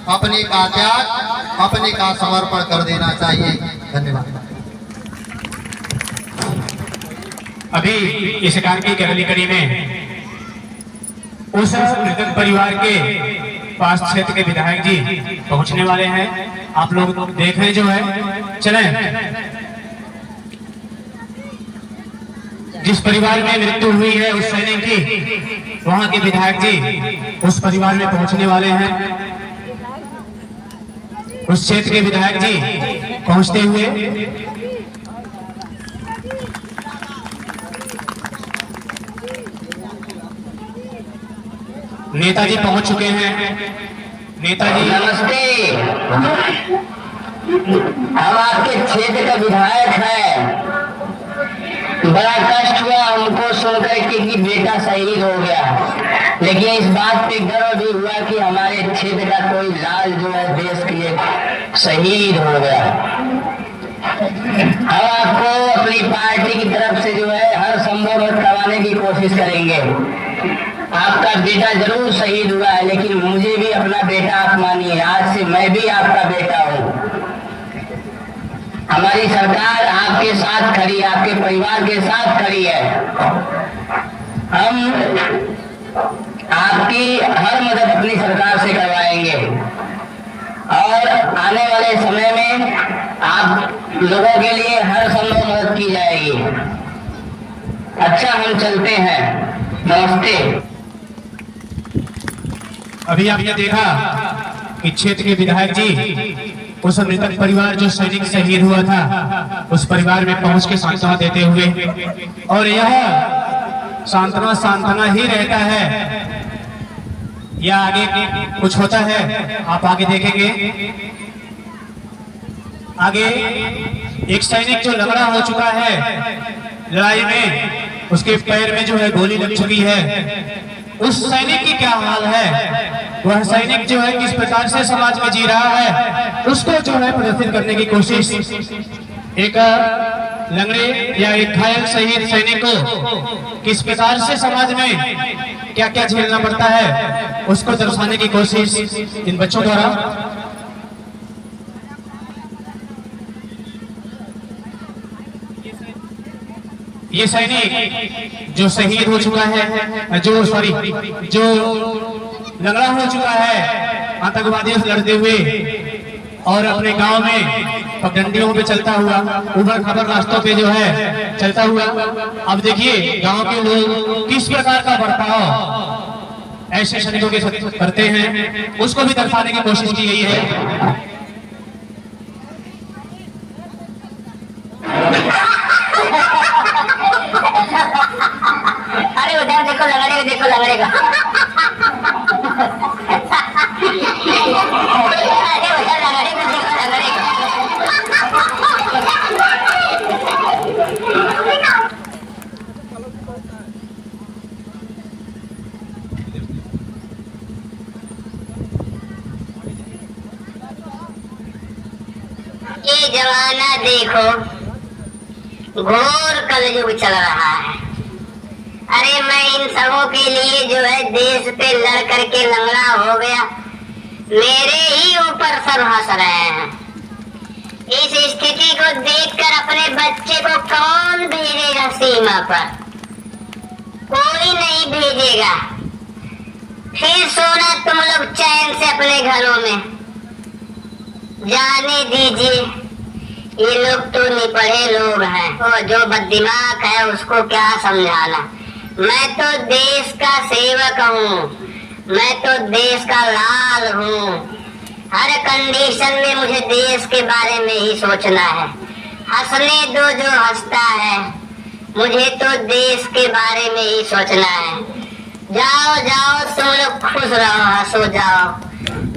अपने का त्याग, अपने का समर्पण कर देना चाहिए। धन्यवाद। अभी इस कार्यक्रम की अगली कड़ी में उस मृतक परिवार के पास क्षेत्र के विधायक जी पहुंचने वाले हैं। आप लोग देख रहे जो है, चलें। जिस परिवार में मृत्यु हुई है उस सैनिक की, वहां के विधायक जी उस परिवार में पहुंचने वाले हैं। उस क्षेत्र के विधायक जी पहुंचते हुए नेताजी पहुंच चुके हैं। नेताजी नमस्ते। हम आपके क्षेत्र का विधायक हैं। बड़ा कष्ट हुआ हमको सुनकर कि बेटा शहीद हो गया, लेकिन इस बात पे गर्व भी हुआ कि हमारे क्षेत्र का कोई लाल जो है देश के लिए शहीद हो गया। हम आपको अपनी पार्टी की तरफ से जो है हर संभव मदद करवाने की कोशिश करेंगे। आपका बेटा जरूर शहीद हुआ है, लेकिन मुझे भी अपना बेटा आप मानिए। आज से मैं भी आपका बेटा हूँ। हमारी सरकार आपके साथ खड़ी, आपके परिवार के साथ खड़ी है। हम आपकी हर मदद अपनी सरकार से करवाएंगे और आने वाले समय में आप लोगों के लिए हर संभव मदद की जाएगी। अच्छा, हम चलते हैं। नमस्ते। अभी आपने देखा कि क्षेत्र के विधायक जी उस मृतक परिवार जो सैनिक शहीद हुआ था उस परिवार में पहुंच के सांत्वना देते हुए, और यह सांत्वना ही रहता है या आगे कुछ होता है आप आगे देखेंगे। आगे एक सैनिक जो लंगड़ा हो चुका है लड़ाई में, उसके पैर में जो है गोली लग चुकी है, उस सैनिक की क्या हाल है, वह सैनिक जो है किस प्रकार से समाज में जी रहा है, उसको जो है प्रदर्शित करने की कोशिश एक लंगड़े या एक घायल शहीद सैनिक को किस प्रकार से समाज में क्या क्या झेलना पड़ता है उसको दर्शाने की कोशिश इन बच्चों द्वारा। ये सैनिक जो शहीद हो चुका है, जो लंगड़ा हो चुका है आतंकवादियों से लड़ते हुए और अपने गांव में पगडंडियों पे चलता हुआ, उबड़ खाबड़ रास्तों पे जो है चलता हुआ, अब देखिए गांव के लोग किस प्रकार का बर्ताव ऐसे सैनिकों के साथ करते हैं, उसको भी दर्शाने की कोशिश की गई है। अरे उधर देखो, लंगड़े को देखो, लंगड़े का। अरे उधर लंगड़े को देखो, लंगड़े का। ये जमाना देखो, घोर कलयुग चल रहा है। अरे मैं इन सबों के लिए जो है देश पे लड़ करके लंगड़ा हो गया, मेरे ही ऊपर सब हंस रहे हैं। इस स्थिति को देखकर अपने बच्चे को कौन भेजेगा सीमा पर? कोई नहीं भेजेगा। फिर सोना तुम लोग चैन से अपने घरों में। जाने दीजिए, ये लोग तो नहीं पढ़े लोग हैं, और जो बददिमाग है उसको क्या समझाना। मैं तो देश का सेवक हूँ, मैं तो देश का लाल हूँ। हर कंडीशन में मुझे देश के बारे में ही सोचना है। हंसने दो जो हंसता है, मुझे तो देश के बारे में ही सोचना है। जाओ जाओ तुम लोग खुश रहो, हंसो जाओ,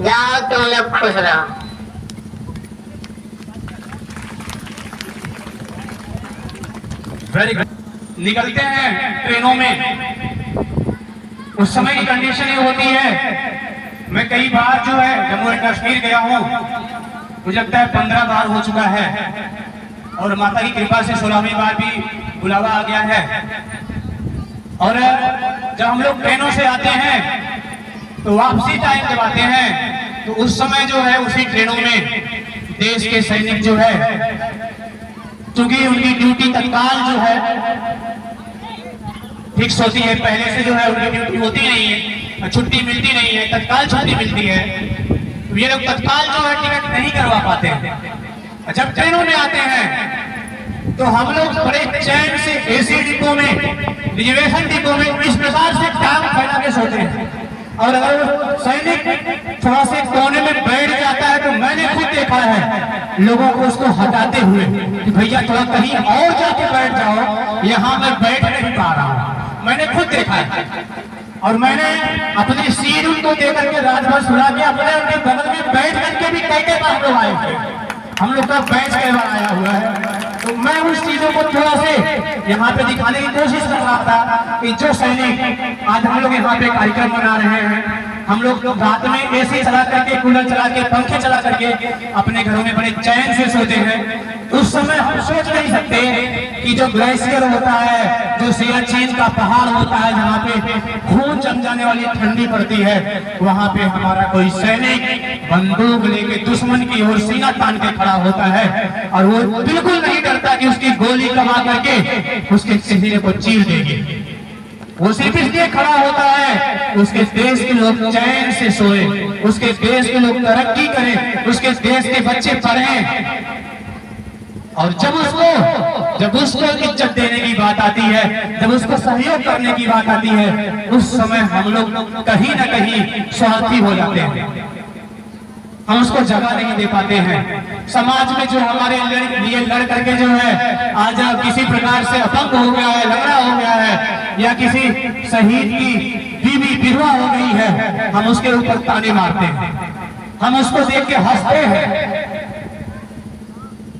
जाओ तुम लोग खुश रहो। निकलते हैं ट्रेनों में, उस समय की कंडीशन ये होती है। मैं कई बार जो है जम्मू एंड कश्मीर गया हूँ, मुझे लगता है 15 बार हो चुका है, और माता की कृपा से 16वीं बार भी बुलावा आ गया है। और जब हम लोग ट्रेनों से आते हैं तो वापसी टाइम जब आते हैं तो उस समय जो है उसी ट्रेनों में देश के सैनिक जो है, क्योंकि उनकी ड्यूटी तत्काल जो है फिक्स होती है, पहले से जो है उनकी ड्यूटी होती नहीं है, छुट्टी मिलती नहीं है, तत्काल छुट्टी मिलती है। तो ये लोग तत्काल जो है टिकट नहीं करवा पाते हैं। जब ट्रेनों में आते हैं तो हम लोग बड़े चैन से एसी डिब्बों में, रिजर्वेशन डिब्बों में इस प्रकार से टांग फैला के सोते हैं। और अगर सैनिक थोड़ा से कोने में बैठ जाता है तो मैंने खुद देखा है लोगों को उसको हटाते हुए कि भैया थोड़ा कहीं और जाके बैठ जाओ, यहाँ मैं बैठ नहीं पा रहा हूँ। मैंने खुद देखा है और मैंने अपनी सीट उनको देकर के रात भर सुला के अपने उनके बगल में बैठ करके भी कई बार लोग आए थे। हम लोग का बेंच कई बार आया हुआ है। तो मैं उस चीजों को थोड़ा से यहाँ पे दिखाने की कोशिश कर रहा था कि जो सैनिक आज हम लोग यहाँ पे कार्यक्रम बना रहे हैं, हम लोग रात में एसी चला करके, कूलर चला के, पंखे चला करके अपने घरों में बड़े चैन से सोते हैं। उस समय हम सोच नहीं सकते कि जो ग्लेशियर होता है, जो सियाचिन का पहाड़ होता है, जहाँ पे खून जम जाने वाली ठंडी पड़ती है, वहाँ पे हमारा कोई सैनिक बंदूक लेके दुश्मन की ओर सीना तान के खड़ा होता है और वो बिल्कुल नहीं डरता कि उसकी गोली कमा करके उसके सीने को चीर देगी। वो सिर्फ इसलिए खड़ा होता है उसके देश के लोग चैन से सोए, उसके देश के लोग तरक्की करें, उसके देश के बच्चे पढ़ें। और जब उसको इज्जत देने की बात आती है, जब उसको सहयोग करने की बात आती है, उस समय हम लोग कहीं ना कहीं स्वार्थी हो जाते हैं, हम उसको जगह नहीं दे पाते हैं। समाज में जो हमारे लिए लड़ करके जो है आज किसी प्रकार से अपंग हो गया है, लंगड़ा हो गया है, या किसी शहीद की बीवी विधवा हो गई है, हम उसके ऊपर ताने मारते हैं, हम उसको देख के हंसते हैं।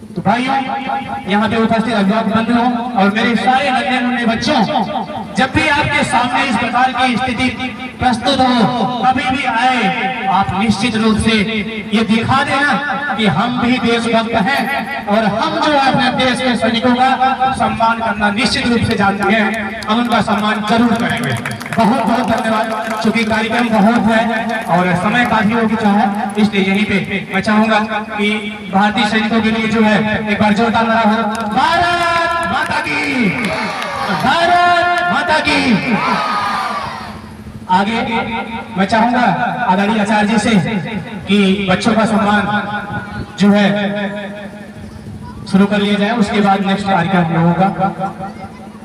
तो भाइयों, यहाँ पे उपस्थित अभिभावक बंधुओं और मेरे सारे नन्हे मुन्ने बच्चों, जब भी आपके सामने इस प्रकार की स्थिति प्रस्तुत हो, कभी भी आए, आप निश्चित रूप से ये दिखा देना कि हम भी देशभक्त हैं और हम जो है अपने देश के सैनिकों का सम्मान करना निश्चित रूप से जानते हैं, हम उनका सम्मान जरूर करेंगे। बहुत बहुत धन्यवाद। चूंकि कार्यक्रम बहुत है और समय काफी हो चुका है, इसलिए यहीं पे मैं चाहूंगा कि भारतीय सैनिकों के लिए जो है एक बार जोरदार नारा हो, भारत माता की, भारत माता की। आगे मैं चाहूंगा आदरणीय आचार्य जी से कि बच्चों का सम्मान जो है शुरू कर लिया जाए, उसके बाद नेक्स्ट कार्यक्रम होगा।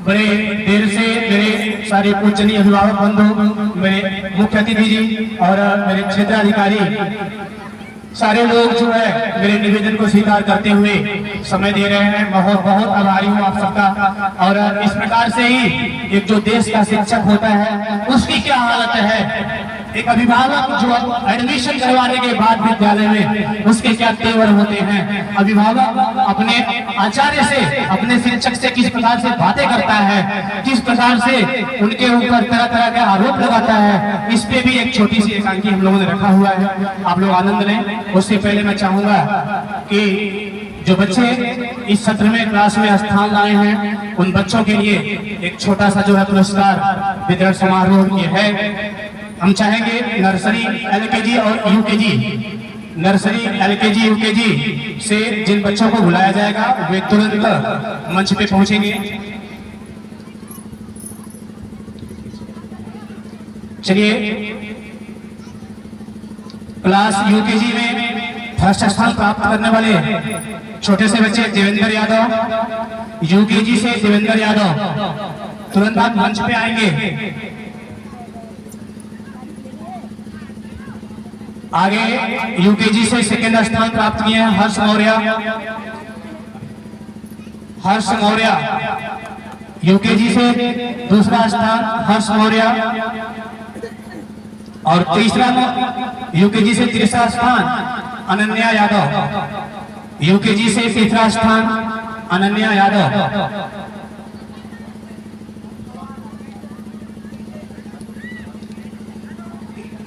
बड़े देर से मेरे सारे पूजनीय अभिभावक बंधु, मेरे मुख्य अतिथि जी और मेरे क्षेत्राधिकारी सारे लोग जो है मेरे निवेदन को स्वीकार करते हुए समय दे रहे हैं। बहुत बहुत आभारी हूँ आप सबका। और इस प्रकार से ही एक जो देश का शिक्षक होता है उसकी क्या हालत है, एक अभिभावक जो एडमिशन करवाने के बाद विद्यालय में उसके क्या तेवर होते हैं, अभिभावक अपने आचार्य से, अपने शिक्षक से किस प्रकार से बातें करता है, किस प्रकार से उनके ऊपर तरह तरह के आरोप लगाता है, इस पे भी एक छोटी सी एकांकी हम लोगों ने रखा हुआ है, आप लोग आनंद लें। उससे पहले मैं चाहूंगा कि जो बच्चे इस सत्र में क्लास में स्थान लाए हैं उन बच्चों के लिए एक छोटा सा जो है पुरस्कार वितरण समारोह ये है। हम चाहेंगे नर्सरी, एलकेजी और यूकेजी, नर्सरी, एलकेजी, यूकेजी से जिन बच्चों को बुलाया जाएगा वे तुरंत मंच पे पहुंचेंगे। चलिए, क्लास यूकेजी में फर्स्ट स्थान प्राप्त करने वाले छोटे से बच्चे देवेंद्र यादव, यूकेजी से देवेंद्र यादव तुरंत आप मंच पे आएंगे। आगे यूकेजी से सेकेंड स्थान प्राप्त किए हैं हर्ष मौर्य, हर्ष मौर्य, यूकेजी से दूसरा स्थान हर्ष मौर्य, और तीसरा यूकेजी से तीसरा स्थान अनन्या यादव, यूकेजी से तीसरा स्थान अनन्या यादव।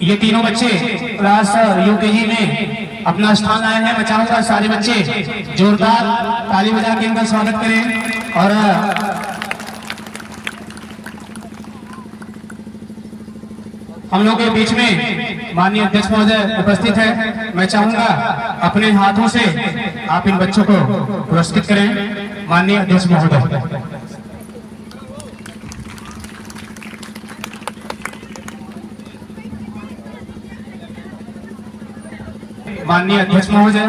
ये तीनों बच्चे क्लास यूकेजी में अपना स्थान आए हैं। मैं चाहूंगा सारे बच्चे जोरदार ताली बजा के इनका स्वागत करें। और हम लोग के बीच में माननीय अध्यक्ष महोदय उपस्थित है। मैं चाहूंगा अपने हाथों से आप इन बच्चों को पुरस्कृत करें। माननीय अध्यक्ष महोदय। माननीय अध्यक्ष महोदय,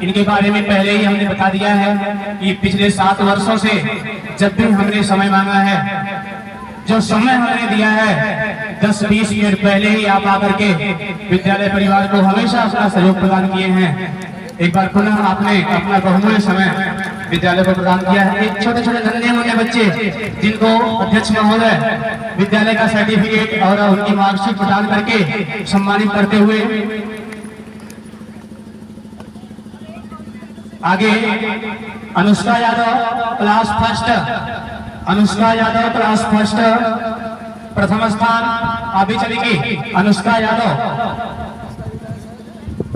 इनके बारे में पहले ही हमने बता दिया है कि पिछले 7 वर्षों से जब भी हमने समय मांगा है, जो समय हमने दिया है 10-20 मिनट पहले ही आप आकर के विद्यालय परिवार को हमेशा अपना सहयोग प्रदान किए हैं। एक बार पुनः आपने अपना बहुमूल्य समय विद्यालय को प्रदान किया है। एक छोटे छोटे नन्हे मुन्ने बच्चे जिनको अध्यक्ष महोदय विद्यालय का सर्टिफिकेट और उनकी मार्कशीट प्रदान करके सम्मानित करते हुए आगे Anushka Yadav class first, Anushka Yadav class first प्रथम स्थान अभी चलेगी। अनुष्का यादव,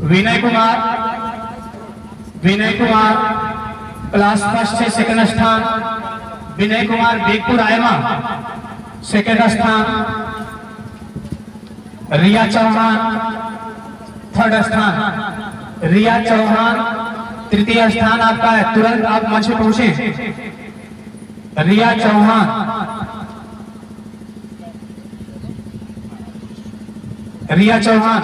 विनय कुमार, विनय कुमार क्लास फर्स्ट से सेकंड स्थान। विनय कुमार बेगपुर आयमा सेकंड स्थान। रिया चौहान थर्ड स्थान। रिया चौहान तृतीय स्थान आपका है। तुरंत आप मंच पे पहुंचे। रिया चौहान, रिया चौहान,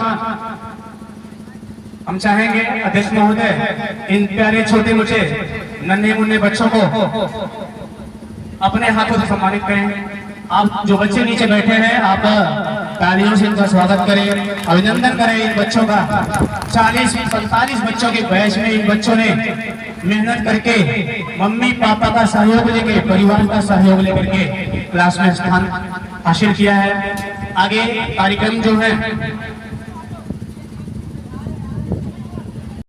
हम चाहेंगे अध्यक्ष महोदय इन प्यारे छोटे मुझे नन्हे मुन्ने बच्चों को अपने हाथों से सम्मानित करें। आप जो बच्चे नीचे बैठे हैं, आप तालियों से इनका स्वागत करें, अभिनंदन करें इन बच्चों का। 40-45 बच्चों के बैच में इन बच्चों ने मेहनत करके मम्मी पापा का सहयोग लेके, परिवार का सहयोग लेकर के क्लास में स्थान हासिल किया है। आगे कार्यक्रम जो है